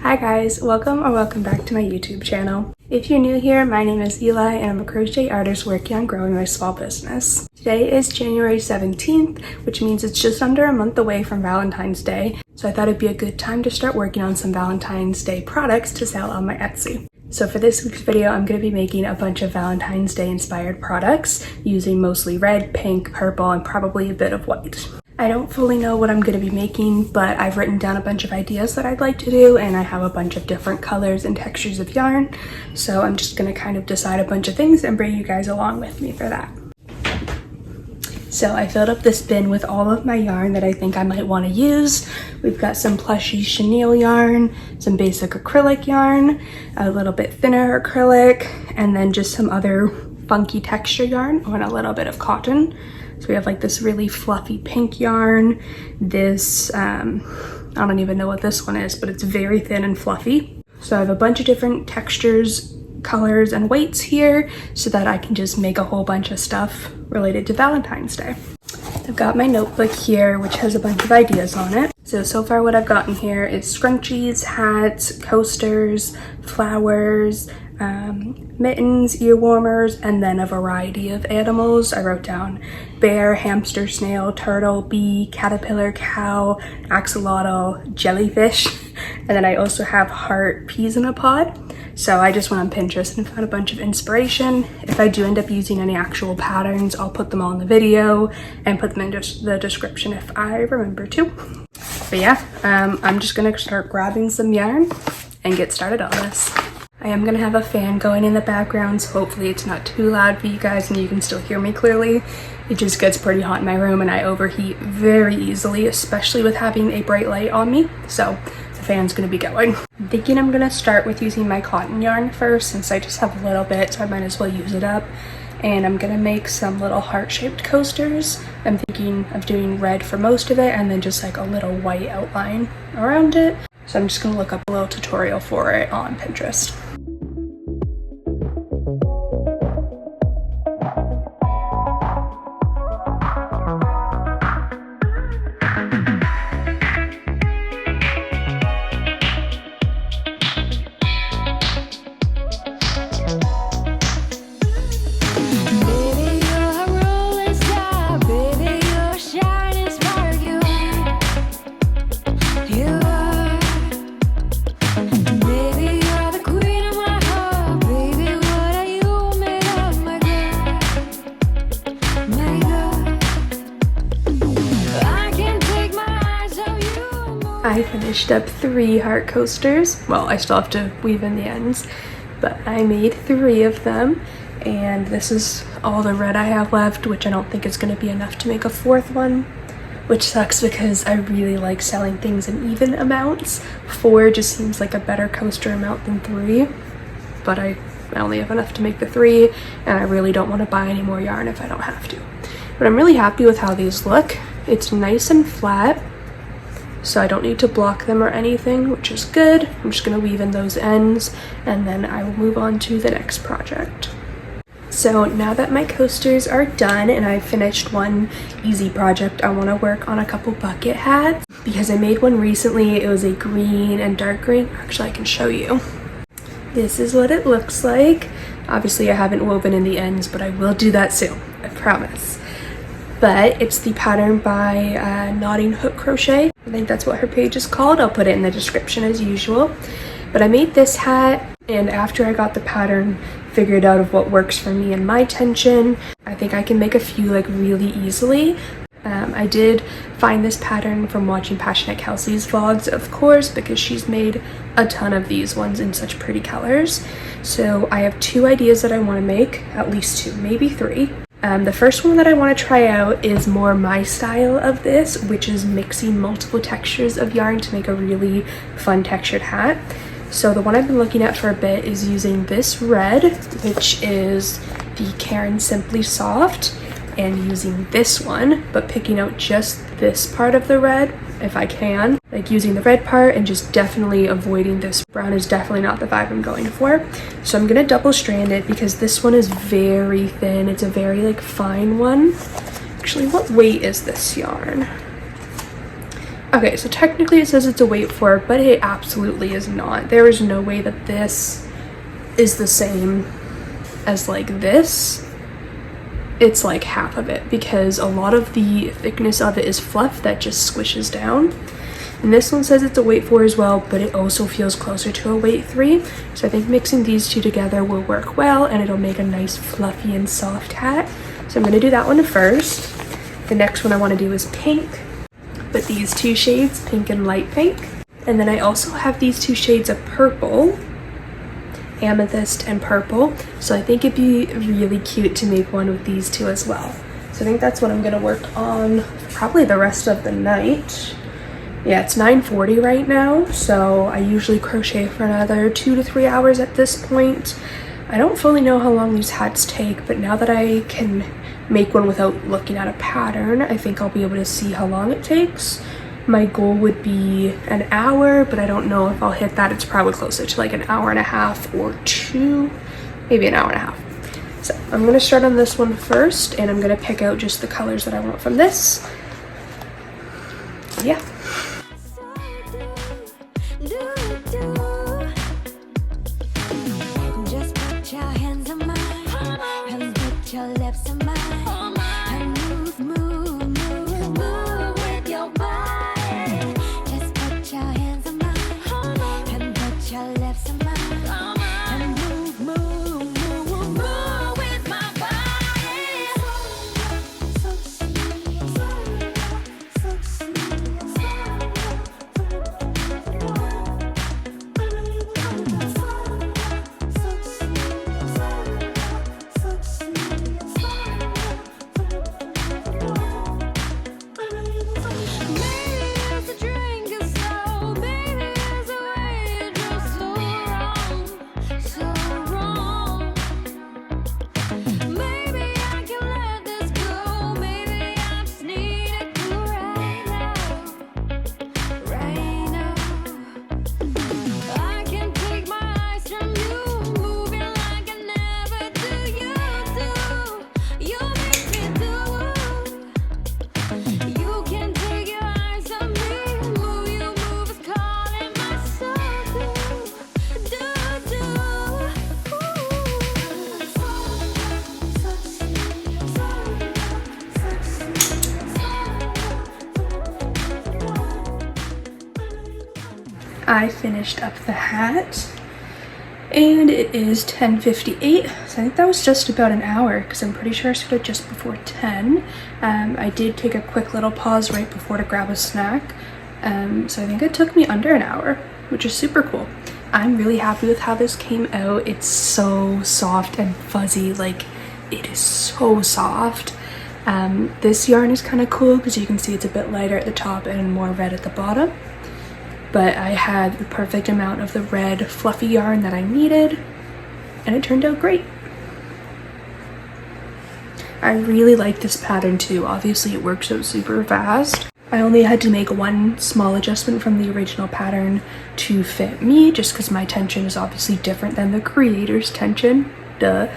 Hi guys, welcome back to my YouTube channel. If you're new here, my name is Eli and I'm a crochet artist working on growing my small business. Today is January 17th, which means it's just under a month away from Valentine's Day, so I thought it'd be a good time to start working on some Valentine's Day products to sell on my Etsy. So for this week's video, I'm going to be making a bunch of Valentine's Day inspired products using mostly red, pink, purple, and probably a bit of white. I don't fully know what I'm going to be making, but I've written down a bunch of ideas that I'd like to do, and I have a bunch of different colors and textures of yarn, so I'm just going to kind of decide a bunch of things and bring you guys along with me for that. So I filled up this bin with all of my yarn that I think I might want to use. We've got some Plushie chenille yarn, some basic acrylic yarn, a little bit thinner acrylic, and then just some other funky texture yarn and a little bit of cotton. So we have like this really fluffy pink yarn, this, I don't even know what this one is, but it's very thin and fluffy. So I have a bunch of different textures, colors, and weights here so that I can just make a whole bunch of stuff related to Valentine's Day. I've got my notebook here, which has a bunch of ideas on it. So far what I've gotten here is scrunchies, hats, coasters, flowers, mittens, ear warmers, and then a variety of animals. I wrote down bear, hamster, snail, turtle, bee, caterpillar, cow, axolotl, jellyfish, and then I also have heart peas in a pod. So I just went on Pinterest and found a bunch of inspiration. If I do end up using any actual patterns, I'll put them all in the video and put them in the description if I remember to. But yeah, I'm just gonna start grabbing some yarn and get started on this. I am gonna have a fan going in the background, so hopefully it's not too loud for you guys and you can still hear me clearly. It just gets pretty hot in my room and I overheat very easily, especially with having a bright light on me. So the fan's gonna be going. I'm thinking I'm gonna start with using my cotton yarn first, since I just have a little bit, so I might as well use it up. And I'm gonna make some little heart-shaped coasters. I'm thinking of doing red for most of it and then just like a little white outline around it. So I'm just gonna look up a little tutorial for it on Pinterest. I finished up 3 heart coasters. Well, I still have to weave in the ends, but I made 3 of them, and this is all the red I have left, which I don't think is going to be enough to make a 4th one, which sucks because I really like selling things in even amounts. 4 just seems like a better coaster amount than 3, but I only have enough to make the 3, and I really don't want to buy any more yarn if I don't have to. But I'm really happy with how these look. It's nice and flat, so I don't need to block them or anything, which is good. I'm just gonna weave in those ends and then I will move on to the next project. So now that my coasters are done and I've finished one easy project, I wanna work on a couple bucket hats because I made one recently. It was a green and dark green. Actually, I can show you. This is what it looks like. Obviously I haven't woven in the ends, but I will do that soon, I promise. But it's the pattern by KnottedHookCrochet. I think that's what her page is called. I'll put it in the description as usual. But I made this hat, and after I got the pattern figured out of what works for me and my tension, I think I can make a few like really easily. I did find this pattern from watching Passionate Kelsey's vlogs, of course, because she's made a ton of these ones in such pretty colors. So I have 2 ideas that I want to make, at least 2, maybe 3. The first one that I want to try out is more my style of this, which is mixing multiple textures of yarn to make a really fun textured hat. So the one I've been looking at for a bit is using this red, which is the Karen Simply Soft, and using this one, but picking out just this part of the red if I can, like using the red part and just definitely avoiding this brown. Is definitely not the vibe I'm going for. So I'm gonna double strand it because this one is very thin. It's a very like fine one. Actually, what weight is this yarn? Okay, so technically it says it's a weight 4, but it absolutely is not. There is no way that this is the same as like this. It's like half of it, because a lot of the thickness of it is fluff that just squishes down. And this one says it's a weight 4 as well, but it also feels closer to a weight 3. So I think mixing these two together will work well, and it'll make a nice fluffy and soft hat. So I'm going to do that one first. The next one I want to do is pink, but these two shades, pink and light pink. And then I also have these two shades of purple, amethyst and purple. So I think it'd be really cute to make one with these two as well. So I think that's what I'm going to work on probably the rest of the night. Yeah, it's 9:40 right now, so I usually crochet for another 2 to 3 hours at this point. I don't fully know how long these hats take, but now that I can make one without looking at a pattern, I think I'll be able to see how long it takes. My goal would be an hour, but I don't know if I'll hit that. It's probably closer to like an hour and a half or 2, maybe an hour and a half. So I'm going to start on this one first, and I'm going to pick out just the colors that I want from this. Yeah. Just put your hands on mine and put your lips on mine and move, move, move, move with your body. Just put your hands on mine and put your lips on mine and move, move, move, move with my body. I finished up the hat, and it is 10:58, so I think that was just about an hour, because I'm pretty sure I started just before 10. I did take a quick little pause right before to grab a snack, so I think it took me under an hour, which is super cool. I'm really happy with how this came out. It's so soft and fuzzy, like it is so soft. This yarn is kind of cool because you can see it's a bit lighter at the top and more red at the bottom. But I had the perfect amount of the red fluffy yarn that I needed, and it turned out great. I really like this pattern too. Obviously it works out super fast. I only had to make one small adjustment from the original pattern to fit me, just because my tension is obviously different than the creator's tension, duh.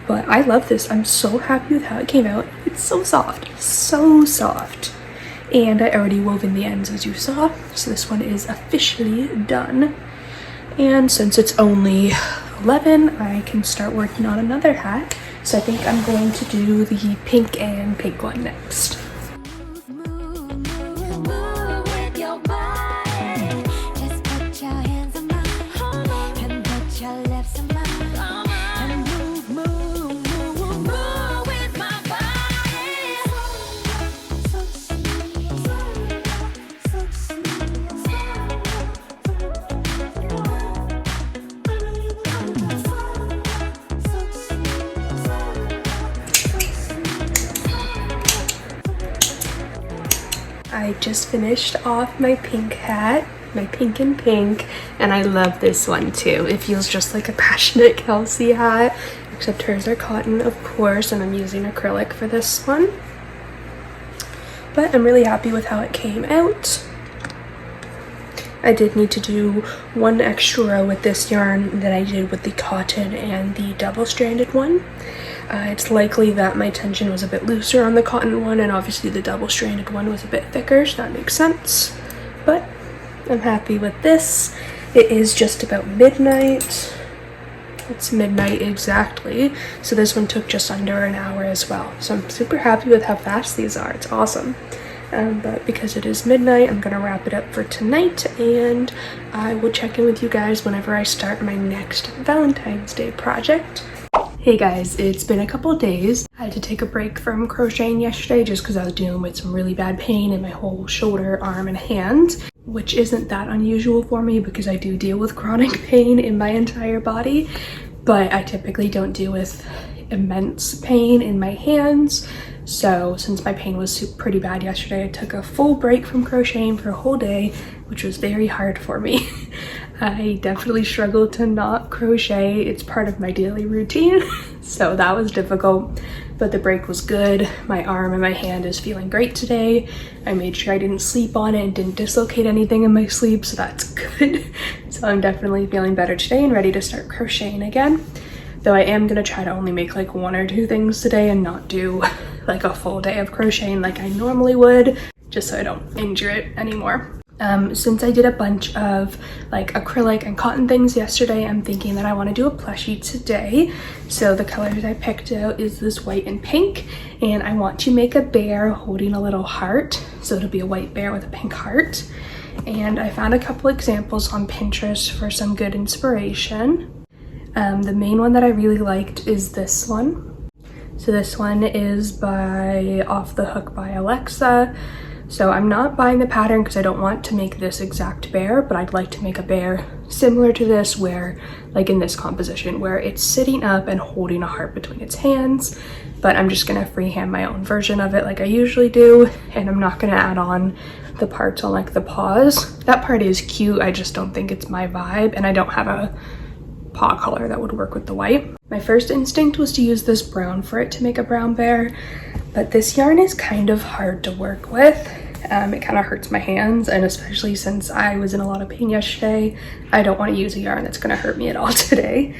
But I love this. I'm so happy with how it came out. It's so soft, so soft. And I already wove in the ends, as you saw, so this one is officially done. And since it's only 11, I can start working on another hat. So I think I'm going to do the pink and pink one next. I just finished off my pink hat, my pink and pink, and I love this one too. It feels just like a Passionate Kelsey hat, except hers are cotton, of course, and I'm using acrylic for this one. But I'm really happy with how it came out. I did need to do one extra row with this yarn that I did with the cotton and the double-stranded one. It's likely that my tension was a bit looser on the cotton one, and obviously the double-stranded one was a bit thicker, so that makes sense. but I'm happy with this. It is just about midnight. It's midnight exactly, so this one took just under an hour as well. So I'm super happy with how fast these are. It's awesome. But because it is midnight, I'm gonna wrap it up for tonight, and I will check in with you guys whenever I start my next Valentine's Day project. Hey guys, it's been a couple days. I had to take a break from crocheting yesterday just because I was dealing with some really bad pain in my whole shoulder, arm, and hand, which isn't that unusual for me because I do deal with chronic pain in my entire body, but I typically don't deal with immense pain in my hands. So since my pain was pretty bad yesterday, I took a full break from crocheting for a whole day, which was very hard for me. I definitely struggle to not crochet. It's part of my daily routine, so that was difficult, but the break was good. My arm and my hand is feeling great today. I made sure I didn't sleep on it and didn't dislocate anything in my sleep, so that's good. So I'm definitely feeling better today and ready to start crocheting again. Though I am gonna try to only make like 1 or 2 things today and not do like a full day of crocheting like I normally would, just so I don't injure it anymore. Since I did a bunch of like acrylic and cotton things yesterday, I'm thinking that I want to do a plushie today. So the colors I picked out is this white and pink, and I want to make a bear holding a little heart. So it'll be a white bear with a pink heart. And I found a couple examples on Pinterest for some good inspiration. The main one that I really liked is this one. So this one is by Off the Hook by Alexa. So I'm not buying the pattern because I don't want to make this exact bear, but I'd like to make a bear similar to this, where like in this composition where it's sitting up and holding a heart between its hands. But I'm just gonna freehand my own version of it like I usually do, and I'm not gonna add on the parts on like the paws. That part is cute, I just don't think it's my vibe, and I don't have a paw color that would work with the white. My first instinct was to use this brown for it to make a brown bear, but this yarn is kind of hard to work with. It kind of hurts my hands, and especially since I was in a lot of pain yesterday, I don't want to use a yarn that's going to hurt me at all today.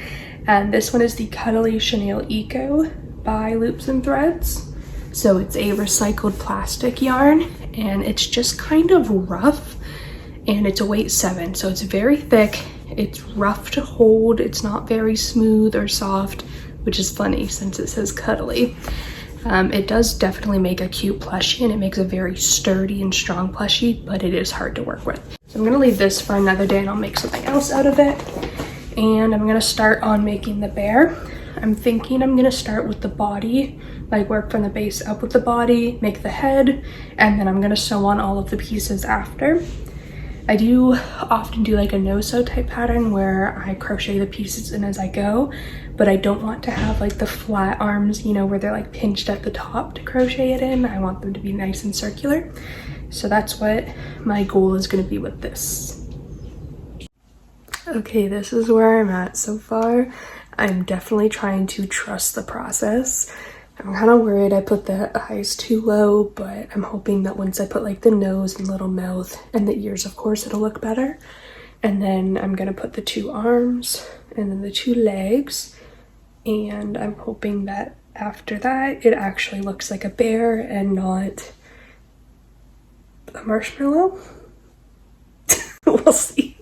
And this one is the Cuddly Chenille Eco by Loops and Threads. So it's a recycled plastic yarn, and it's just kind of rough, and it's a weight 7, so it's very thick. It's rough to hold. It's not very smooth or soft, which is funny since it says cuddly. It does definitely make a cute plushie, and it makes a very sturdy and strong plushie, but it is hard to work with. So I'm gonna leave this for another day and I'll make something else out of it. And I'm gonna start on making the bear. I'm thinking I'm gonna start with the body, like work from the base up with the body, make the head, and then I'm gonna sew on all of the pieces after. I do often do like a no-sew type pattern where I crochet the pieces in as I go, but I don't want to have like the flat arms, you know, where they're like pinched at the top to crochet it in. I want them to be nice and circular. So that's what my goal is going to be with this. Okay, this is where I'm at so far. I'm definitely trying to trust the process. I'm kind of worried I put the eyes too low, but I'm hoping that once I put like the nose and little mouth and the ears, of course, it'll look better. And then I'm gonna put the 2 arms and then the 2 legs. And I'm hoping that after that, it actually looks like a bear and not a marshmallow. We'll see.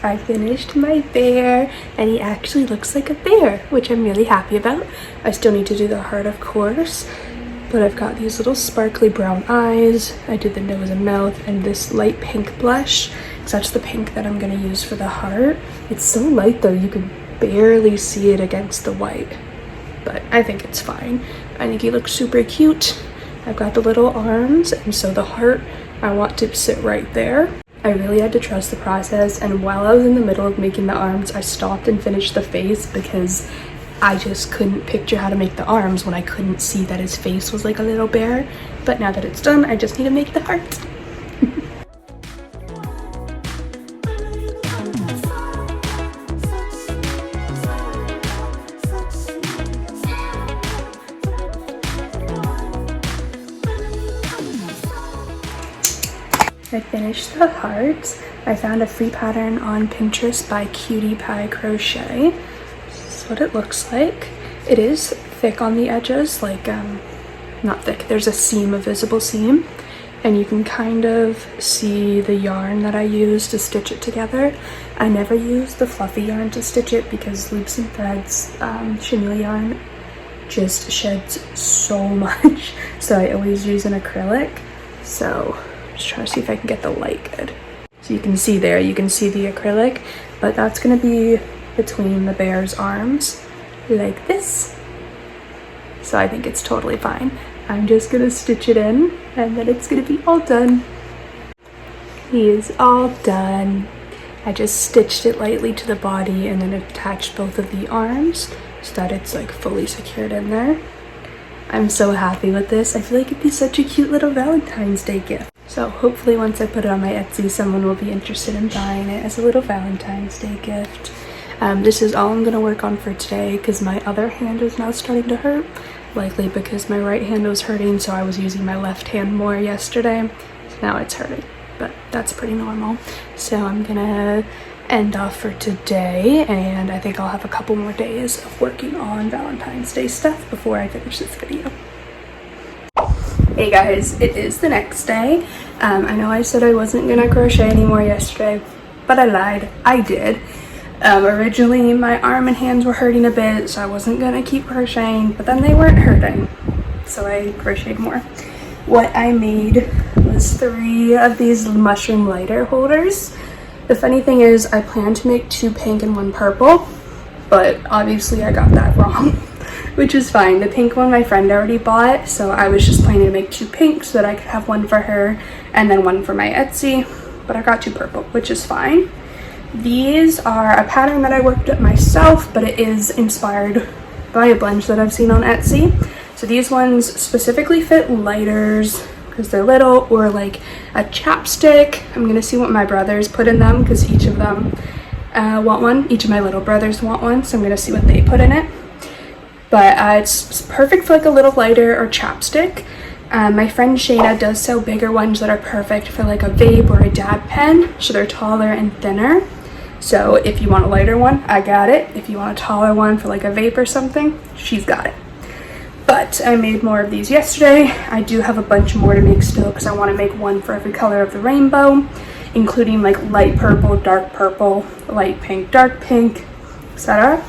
I finished my bear, and he actually looks like a bear, which I'm really happy about. I still need to do the heart, of course, but I've got these little sparkly brown eyes. I did the nose and mouth, and this light pink blush, because that's the pink that I'm going to use for the heart. It's so light though, you can barely see it against the white, but I think it's fine. I think he looks super cute. I've got the little arms, and so the heart, I want to sit right there. I really had to trust the process, and while I was in the middle of making the arms, I stopped and finished the face because I just couldn't picture how to make the arms when I couldn't see that his face was like a little bear. But now that it's done, I just need to make the heart. I finished the heart. I found a free pattern on Pinterest by CutiePie Crochet. This is what it looks like. It is thick on the edges, like not thick, there's a seam, a visible seam, and you can kind of see the yarn that I use to stitch it together. I never use the fluffy yarn to stitch it because loops and threads, chenille yarn just sheds so much, so I always use an acrylic. So just trying to see if I can get the light good. So you can see there, you can see the acrylic, but that's going to be between the bear's arms like this. So I think it's totally fine. I'm just going to stitch it in and then it's going to be all done. He is all done. I just stitched it lightly to the body and then attached both of the arms so that it's like fully secured in there. I'm so happy with this. I feel like it'd be such a cute little Valentine's Day gift. So hopefully once I put it on my Etsy, someone will be interested in buying it as a little Valentine's Day gift. This is all I'm gonna work on for today because my other hand is now starting to hurt. Likely because my right hand was hurting, so I was using my left hand more yesterday. So now it's hurting, but that's pretty normal. So I'm gonna end off for today, and I think I'll have a couple more days of working on Valentine's Day stuff before I finish this video. Hey guys, it is the next day. I know I said I wasn't gonna crochet anymore yesterday, but I lied. I did. Originally my arm and hands were hurting a bit, so I wasn't gonna keep crocheting, but then they weren't hurting, so I crocheted more. What I made was 3 of these mushroom lighter holders. The funny thing is I planned to make 2 pink and 1 purple, but obviously I got that wrong. Which is fine. The pink one my friend already bought, so I was just planning to make 2 pink so that I could have 1 for her and then 1 for my Etsy, but I got 2 purple, which is fine. These are a pattern that I worked up myself, but it is inspired by a bunch that I've seen on Etsy. So these ones specifically fit lighters because they're little, or like a chapstick. I'm gonna see what my brothers put in them because each of them want one. Each of my little brothers want one, so I'm gonna see what they put in it. But it's perfect for like a little lighter or chapstick. My friend Shayna does sell bigger ones that are perfect for like a vape or a dab pen. So they're taller and thinner. So if you want a lighter one, I got it. If you want a taller one for like a vape or something, she's got it. But I made more of these yesterday. I do have a bunch more to make still because I want to make 1 for every color of the rainbow, including like light purple, light pink, dark pink, etc.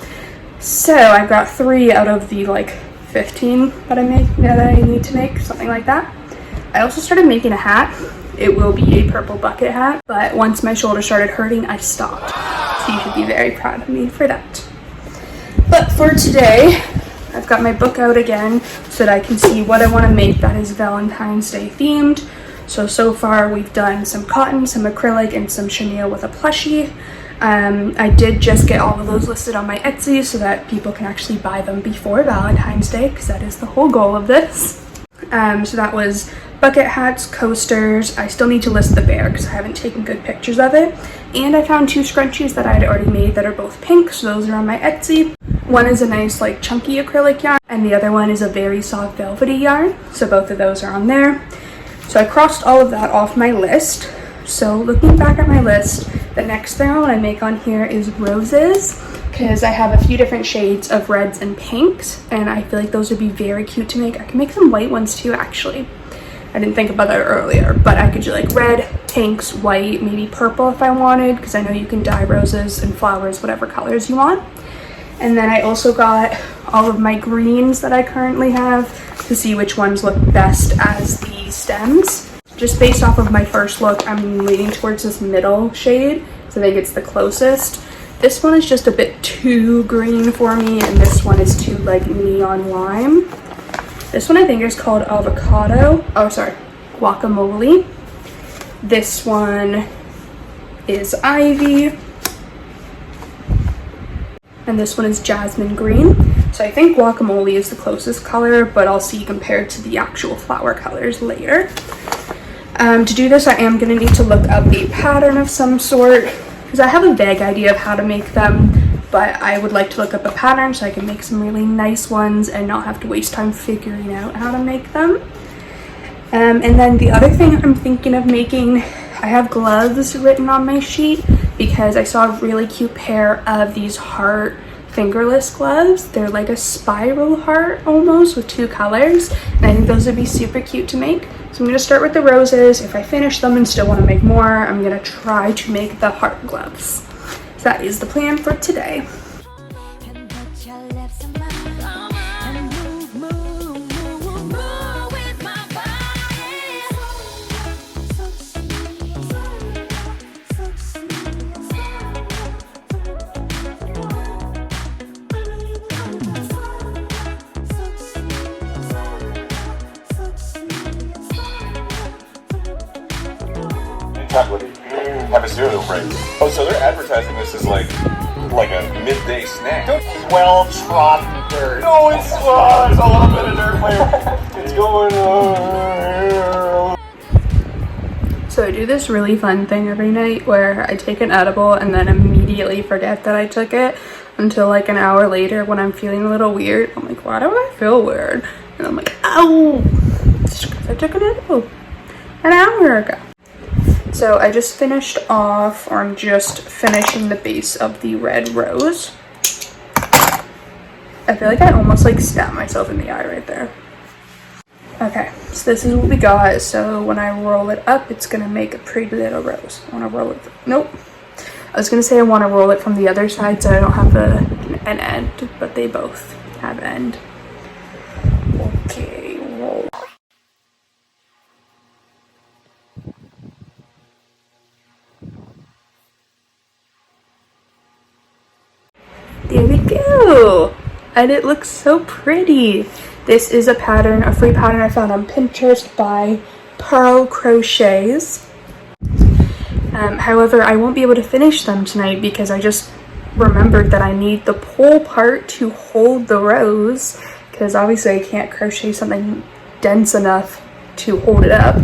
So I've got 3 out of the like 15 that I need to make, something like that. I also started making a hat. It will be a purple bucket hat, but once my shoulder started hurting, I stopped. So you should be very proud of me for that. But for today, I've got my book out again so that I can see what I want to make that is Valentine's Day themed. So far we've done some cotton, some acrylic, and some chenille with a plushie. I did just get all of those listed on my Etsy so that people can actually buy them before Valentine's Day, because that is the whole goal of this. So that was bucket hats, coasters. I still need to list the bear because I haven't taken good pictures of it. And I found 2 scrunchies that I had already made that are both pink, so those are on my Etsy. One is a nice like chunky acrylic yarn, and the other one is a very soft velvety yarn, so both of those are on there. So I crossed all of that off my list. So looking back at my list, the next thing I want to make on here is roses, because I have a few different shades of reds and pinks, and I feel like those would be very cute to make. I can make some white ones too, actually. I didn't think about that earlier, but I could do like red, pinks, white, maybe purple if I wanted, because I know you can dye roses and flowers whatever colors you want. And then I also got all of my greens that I currently have to see which ones look best as the stems. Just based off of my first look, I'm leaning towards this middle shade, so I think it's the closest. This one is just a bit too green for me, and this one is too like neon lime. This one I think is called avocado. Oh, sorry, guacamole. This one is ivy. And this one is jasmine green. So I think guacamole is the closest color, but I'll see compared to the actual flower colors later. To do this, I am going to need to look up a pattern of some sort, because I have a vague idea of how to make them, but I would like to look up a pattern so I can make some really nice ones and not have to waste time figuring out how to make them. And then the other thing I'm thinking of making, I have gloves written on my sheet because I saw a really cute pair of these heart fingerless gloves. They're like a spiral heart almost with 2 colors, and I think those would be super cute to make. So I'm going to start with the roses. If I finish them and still want to make more, I'm going to try to make the heart gloves. So that is the plan for today. And put your lips on mine. And move, move, move, move, move with my body. So sweet, so Chocolate. Have a cereal break. Oh, so they're advertising this as like a midday snack. 12 trodden dirt. No, it's a little bit of dirt flavor. It's going on. So I do this really fun thing every night where I take an edible and then immediately forget that I took it until like an hour later when I'm feeling a little weird. I'm like, why do I feel weird? And I'm like, ow! It's just 'cause I took an edible an hour ago. So I just finished off, or I'm just finishing the base of the red rose. I feel like I almost like stabbed myself in the eye right there. Okay, so this is what we got. So when I roll it up, it's gonna make a pretty little rose. I wanna roll it, nope. I was gonna say I wanna roll it from the other side so I don't have an end, but they both have end. Okay, roll. There we go! And it looks so pretty. This is a pattern, a free pattern I found on Pinterest by Crochets. However, I won't be able to finish them tonight because I just remembered that I need the pole part to hold the rose, because obviously I can't crochet something dense enough to hold it up.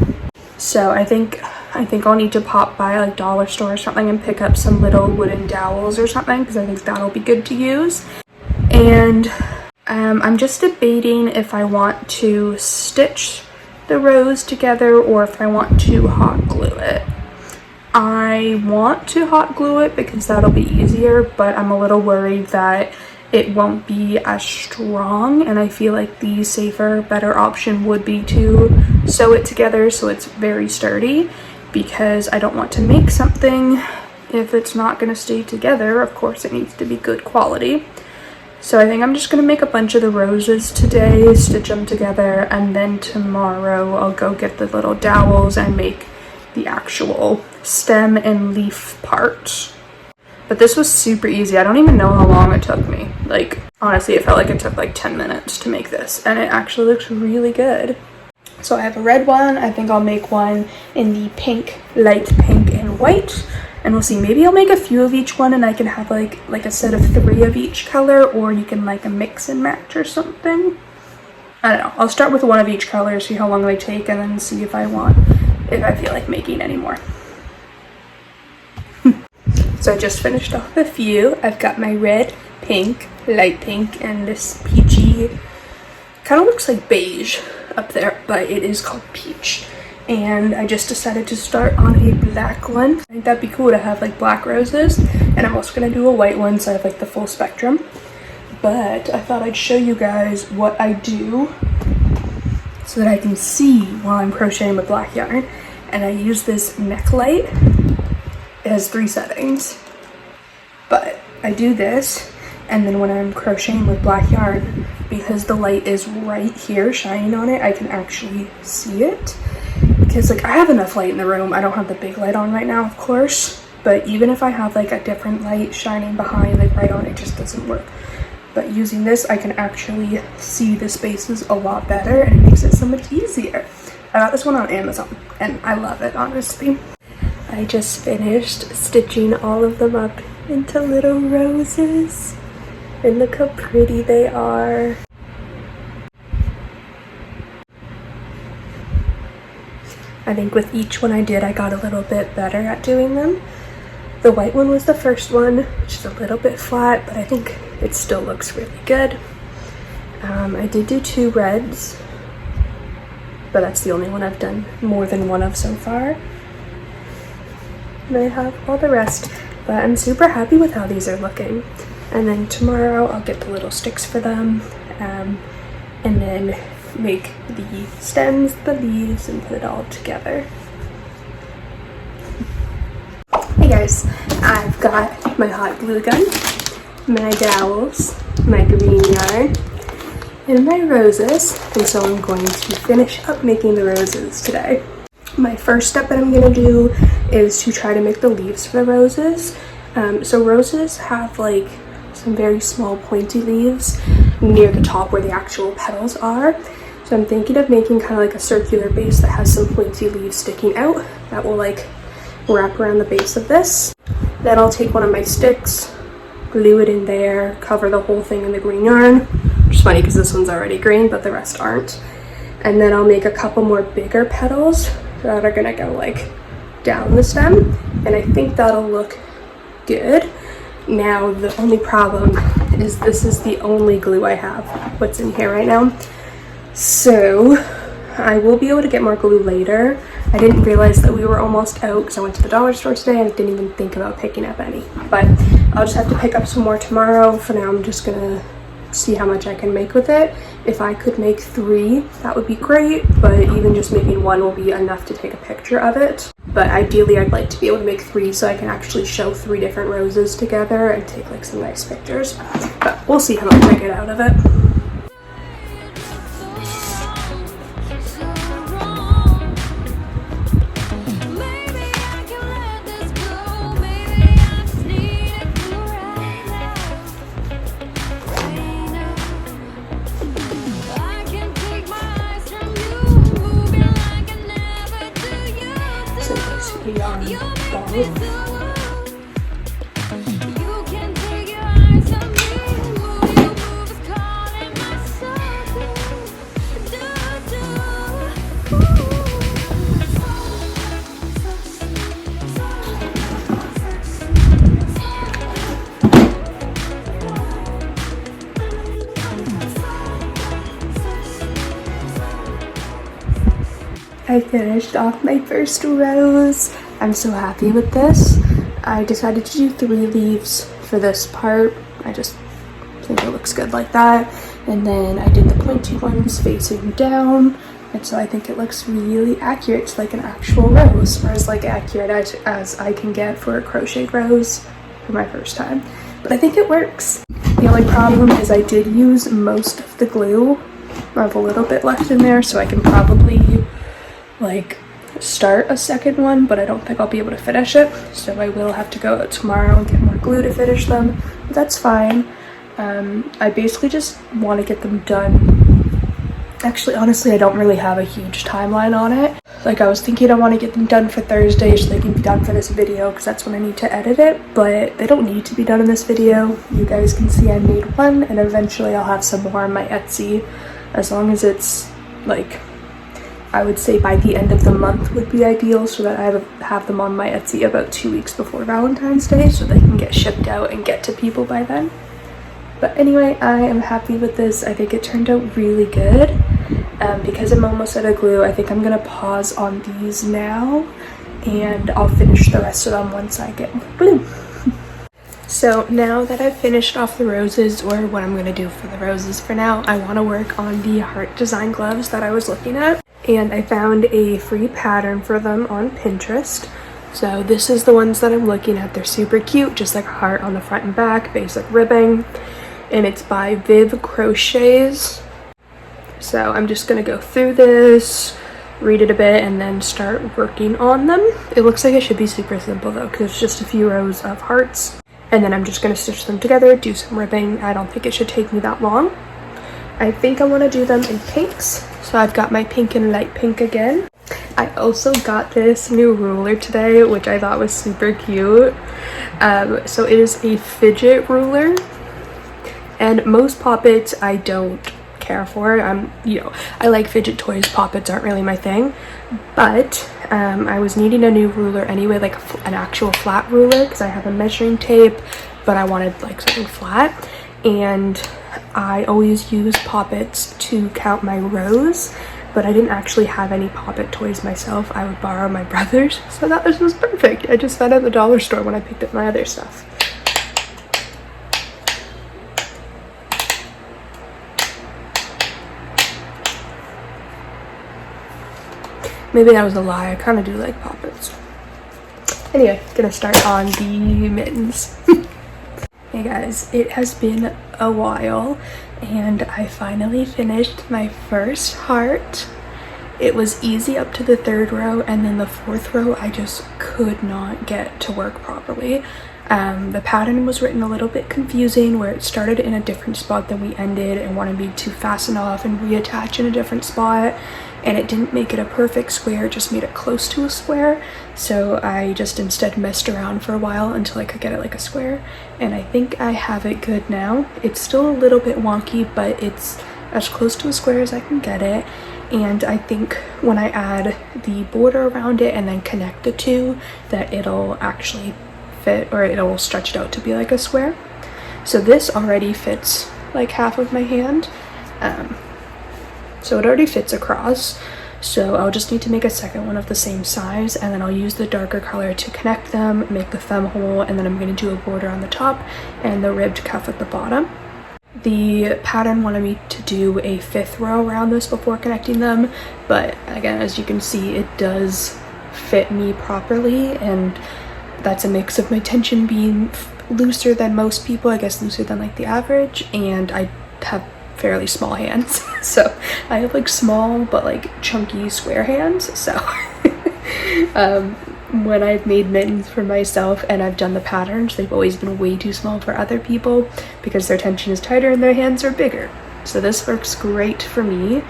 So I think I'll need to pop by like dollar store or something and pick up some little wooden dowels or something, because I think that'll be good to use. And I'm just debating if I want to stitch the rose together or if I want to hot glue it. I want to hot glue it because that'll be easier, but I'm a little worried that it won't be as strong, and I feel like the safer, better option would be to sew it together so it's very sturdy, because I don't want to make something if it's not going to stay together. Of course it needs to be good quality. So I think I'm just going to make a bunch of the roses today, stitch them together, and then tomorrow I'll go get the little dowels and make the actual stem and leaf parts. But this was super easy. I don't even know how long it took me. Like, honestly, it felt like it took like 10 minutes to make this, and it actually looks really good. So I have a red one. I think I'll make one in the pink, light pink and white. And we'll see, maybe I'll make a few of each one and I can have like a set of 3 of each color, or you can like a mix and match or something. I don't know. I'll start with one of each color, see how long they take, and then see if I feel like making any more. So I just finished off a few. I've got my red, pink, light pink, and this peachy, kind of looks like beige up there, but it is called peach. And I just decided to start on a black one. I think that'd be cool to have like black roses, and I'm also gonna do a white one so I have like the full spectrum. But I thought I'd show you guys what I do so that I can see while I'm crocheting with black yarn. And I use this neck light. It has 3 settings, but I do this, and then when I'm crocheting with black yarn, because the light is right here shining on it, I can actually see it. Because like I have enough light in the room. I don't have the big light on right now, of course, but even if I have like a different light shining behind, like right on, it just doesn't work. But using this, I can actually see the spaces a lot better, and it makes it so much easier. I got this one on Amazon and I love it, honestly. I just finished stitching all of them up into little roses, and look how pretty they are. I think with each one I did, I got a little bit better at doing them. The white one was the first one, which is a little bit flat, but I think it still looks really good. I did do 2 reds, but that's the only one I've done more than one of so far. And I have all the rest, but I'm super happy with how these are looking. And then tomorrow I'll get the little sticks for them, and then make the stems, the leaves, and put it all together. Hey guys, I've got my hot glue gun, my dowels, my green yarn, and my roses, and so I'm going to finish up making the roses today. My first step that I'm going to do is to try to make the leaves for the roses. So roses have like some very small pointy leaves near the top where the actual petals are. So I'm thinking of making kind of like a circular base that has some pointy leaves sticking out that will like wrap around the base of this. Then I'll take one of my sticks, glue it in there, cover the whole thing in the green yarn, which is funny because this one's already green but the rest aren't. And then I'll make a couple more bigger petals that are gonna go like down the stem, and I think that'll look good. Now the only problem is this is the only glue I have, what's in here right now. So I will be able to get more glue later. I didn't realize that we were almost out because I went to the dollar store today and I didn't even think about picking up any. But I'll just have to pick up some more tomorrow. For now, I'm just gonna see how much I can make with it. If I could make 3, that would be great, but even just making 1 will be enough to take a picture of it. But ideally, I'd like to be able to make 3 so I can actually show 3 different roses together and take like some nice pictures. But we'll see how much I get out of it. I finished off my first rose. I'm so happy with this. I decided to do 3 leaves for this part. I just think it looks good like that. And then I did the pointy ones facing down. And so I think it looks really accurate to like an actual rose, or as like accurate as I can get for a crocheted rose for my first time. But I think it works. The only problem is I did use most of the glue. I have a little bit left in there, so I can probably like start a second one, but I don't think I'll be able to finish it, so I will have to go out tomorrow and get more glue to finish them. But that's fine. I basically just want to get them done. Actually, honestly, I don't really have a huge timeline on it. Like, I was thinking I want to get them done for Thursday so they can be done for this video because that's when I need to edit it, but they don't need to be done in this video. You guys can see I made one, and eventually I'll have some more on my Etsy, as long as it's like, I would say by the end of the month would be ideal, so that I have them on my Etsy about 2 weeks before Valentine's Day so they can get shipped out and get to people by then. But anyway, I am happy with this. I think it turned out really good. Because I'm almost out of glue, I think I'm going to pause on these now, and I'll finish the rest of them once I get more glue. So now that I've finished off the roses, or what I'm going to do for the roses for now, I want to work on the heart design gloves that I was looking at. And I found a free pattern for them on Pinterest. So this is the ones that I'm looking at. They're super cute, just like a heart on the front and back, basic ribbing. And it's by VivCrochets. So I'm just going to go through this, read it a bit, and then start working on them. It looks like it should be super simple though, because it's just a few rows of hearts. And then I'm just going to stitch them together, do some ribbing. I don't think it should take me that long. I think I want to do them in pinks. So I've got my pink and light pink again. I also got this new ruler today, which I thought was super cute. So it is a fidget ruler. And most poppets I don't care for. I like fidget toys. Poppets aren't really my thing. But I was needing a new ruler anyway, like an actual flat ruler, because I have a measuring tape, but I wanted like something flat. And I always use poppets to count my rows, but I didn't actually have any poppet toys myself. I would borrow my brother's, so that this was perfect. I just found it at the dollar store when I picked up my other stuff. Maybe that was a lie. I kind of do like poppets. Anyway, gonna start on the mittens. Hey guys, it has been a while and I finally finished my first heart. It was easy up to the 3rd row, and then the 4th row I just could not get to work properly. The pattern was written a little bit confusing, where it started in a different spot than we ended and wanted me to fasten off and reattach in a different spot, and it didn't make it a perfect square, it just made it close to a square. So I just instead messed around for a while until I could get it like a square, and I think I have it good now. It's still a little bit wonky, but it's as close to a square as I can get it. And I think when I add the border around it and then connect the two, that it'll actually fit, or it'll stretch it out to be like a square. So this already fits like half of my hand. So it already fits across. So I'll just need to make a second one of the same size, and then I'll use the darker color to connect them, make the thumb hole, and then I'm going to do a border on the top and the ribbed cuff at the bottom. The pattern wanted me to do a 5th row around this before connecting them, but again, as you can see, it does fit me properly, and that's a mix of my tension being looser than most people, I guess looser than like the average, and I have fairly small hands. So I have like small but like chunky square hands. So when I've made mittens for myself and I've done the patterns, they've always been way too small for other people because their tension is tighter and their hands are bigger. So this works great for me.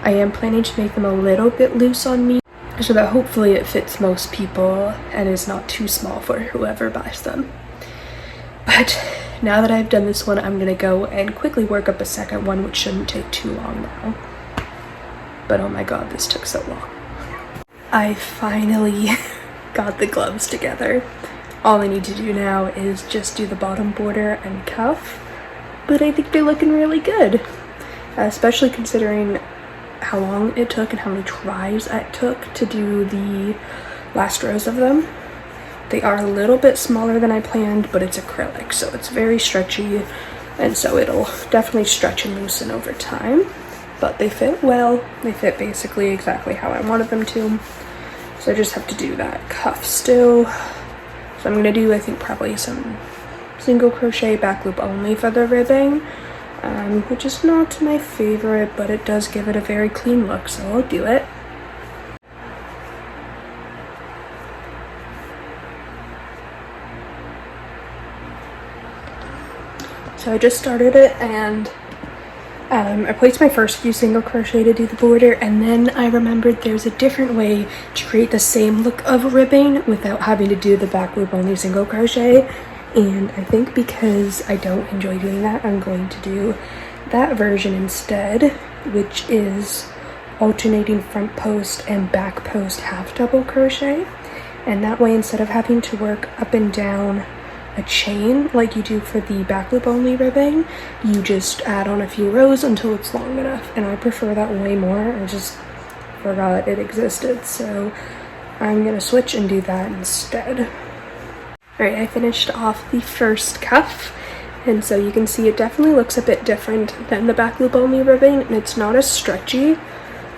I am planning to make them a little bit loose on me so that hopefully it fits most people and is not too small for whoever buys them. But now that I've done this one, I'm gonna go and quickly work up a second one, which shouldn't take too long now. But oh my god, this took so long. I finally got the gloves together. All I need to do now is just do the bottom border and cuff, but I think they're looking really good, especially considering how long it took and how many tries it took to do the last rows of them. They are a little bit smaller than I planned, but it's acrylic, so it's very stretchy, and so it'll definitely stretch and loosen over time. But they fit well. They fit basically exactly how I wanted them to. So I just have to do that cuff still. So I'm gonna do, I think, probably some single crochet back loop only for the ribbing, which is not my favorite, but it does give it a very clean look, so I'll do it. So I just started it, and I placed my first few single crochet to do the border, and then I remembered there's a different way to create the same look of ribbing without having to do the back loop only single crochet, and I think because I don't enjoy doing that, I'm going to do that version instead, which is alternating front post and back post half double crochet. And that way, instead of having to work up and down a chain like you do for the back loop only ribbing, you just add on a few rows until it's long enough, and I prefer that way more. I just forgot it existed, so I'm gonna switch and do that instead. Alright, I finished off the first cuff, and so you can see it definitely looks a bit different than the back loop only ribbing, and it's not as stretchy.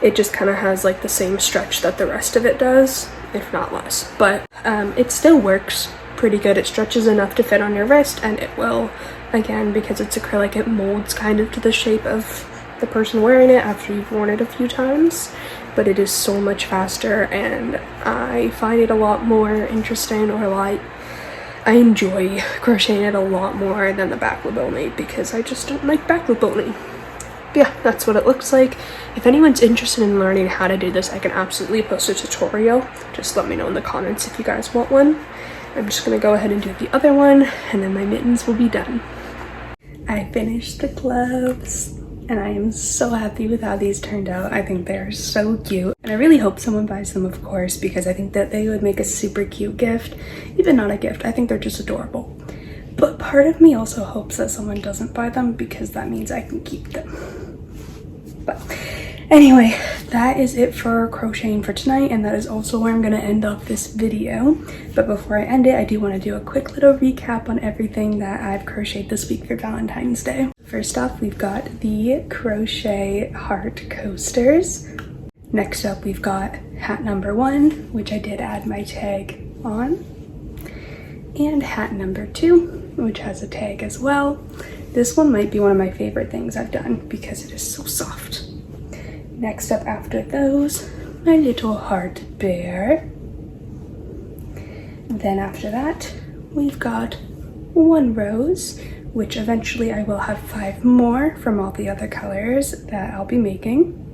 It just kind of has like the same stretch that the rest of it does, if not less, but it still works pretty good. It stretches enough to fit on your wrist, and it will, again, because it's acrylic, it molds kind of to the shape of the person wearing it after you've worn it a few times, but it is so much faster, and I find it a lot more interesting, or like I enjoy crocheting it a lot more than the back loop only, because I just don't like back loop only. But yeah, that's what it looks like. If anyone's interested in learning how to do this, I can absolutely post a tutorial. Just let me know in the comments if you guys want one. I'm just gonna go ahead and do the other one, and then my mittens will be done. I finished the gloves, and I am so happy with how these turned out. I think they're so cute, and I really hope someone buys them, of course, because I think that they would make a super cute gift. Even not a gift, I think they're just adorable. But part of me also hopes that someone doesn't buy them, because that means I can keep them. But anyway, that is it for crocheting for tonight, and that is also where I'm going to end off this video. But before I end it, I do want to do a quick little recap on everything that I've crocheted this week for Valentine's Day. First off, we've got the crochet heart coasters. Next up, we've got hat number 1, which I did add my tag on, and hat number 2, which has a tag as well. This one might be one of my favorite things I've done because it is so soft. Next up after those, my little heart bear. Then after that, we've got 1 rose, which eventually I will have 5 more from all the other colors that I'll be making.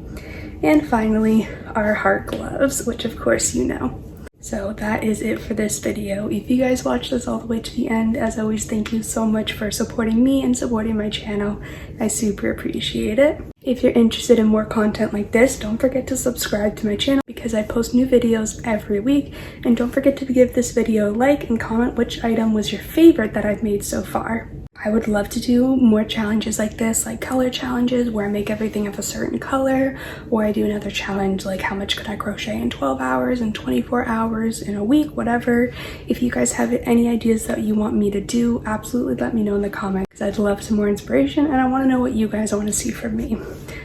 And finally, our heart gloves, which of course you know. So that is it for this video. If you guys watched this all the way to the end, as always, thank you so much for supporting me and supporting my channel. I super appreciate it. If you're interested in more content like this, don't forget to subscribe to my channel because I post new videos every week. And don't forget to give this video a like and comment which item was your favorite that I've made so far. I would love to do more challenges like this, like color challenges where I make everything of a certain color, or I do another challenge like how much could I crochet in 12 hours, in 24 hours, in a week, whatever. If you guys have any ideas that you want me to do, absolutely let me know in the comments because I'd love some more inspiration and I want to know what you guys want to see from me.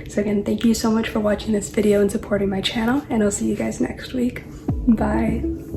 So again, thank you so much for watching this video and supporting my channel, and I'll see you guys next week. Bye.